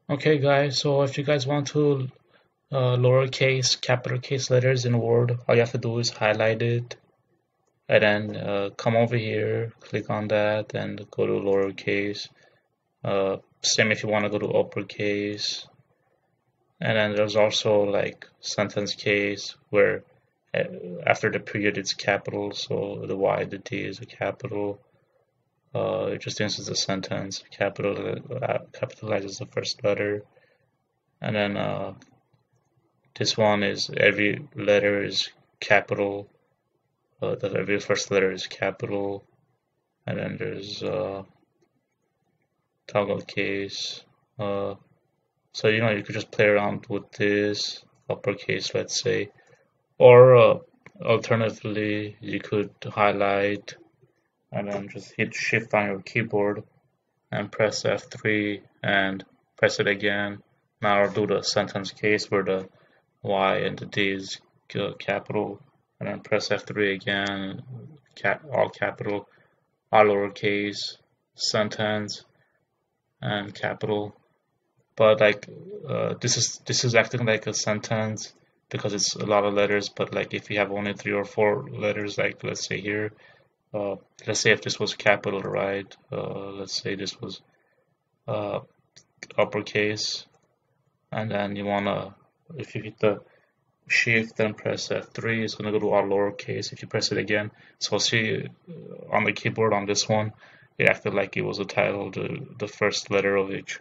Okay, guys, so if you guys want to lowercase, capital case letters in Word, all you have to do is highlight it and then come over here, click on that, and go to lowercase. Same if you want to go to uppercase. And then there's also like sentence case where uh, after the period it's capital, so the Y, the D is a capital. It just inserts a sentence, capitalizes the first letter, and then this one is every letter is capital. The every first letter is capital, and then there's toggle case. Uh, so you could just play around with this uppercase, let's say, or alternatively, you could highlight and then just hit Shift on your keyboard and press F3 and press it again. Now I'll do the sentence case where the Y and the D is capital, and then press F3 again, all capital, all lowercase, sentence, and capital. But like this is acting like a sentence because it's a lot of letters. But like if you have only 3 or 4 letters, like let's say here, let's say if this was capital, right? Let's say this was uh, uppercase, and then you wanna, if you hit the Shift and press F3, it's gonna go to all lowercase. If you press it again, so see on the keyboard on this one, it acted like it was a title, the first letter of each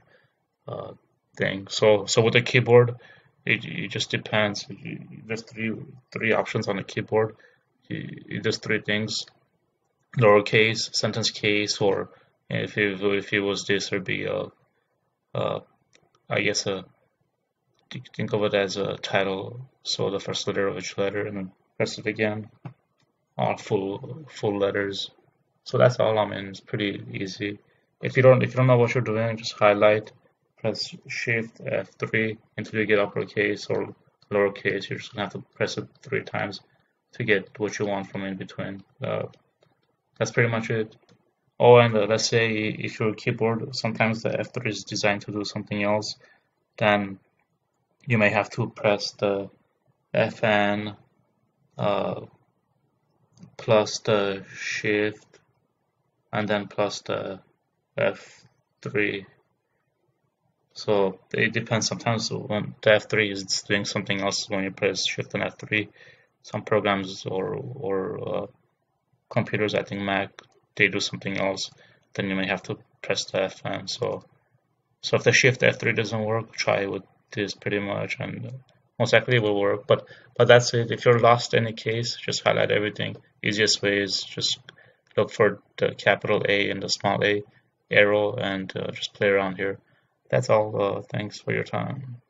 uh, thing. So with the keyboard, it just depends. There's three options on the keyboard. There's 3 things: lowercase, sentence case, or if it was this, it'd be a I guess you could think of it as a title. So the first letter of each letter, and then press it again. All full letters. So that's all. I mean, it's pretty easy. If you don't know what you're doing, just highlight, press Shift F3 until you get uppercase or lowercase. You're just gonna have to press it 3 times to get what you want from in between. That's pretty much it. Oh, and let's say if your keyboard, sometimes the F3 is designed to do something else, then you may have to press the Fn uh, plus the Shift and then plus the F3. So it depends. Sometimes when the F3 is doing something else when you press Shift and F3. Some programs or computers, I think Mac, they do something else. Then you may have to press the Fn. So if the Shift F3 doesn't work, try with this pretty much, and most likely it will work. But that's it. If you're lost in any case, just highlight everything. Easiest way is just look for the capital A and the small a arrow and just play around here. That's all. Thanks for your time.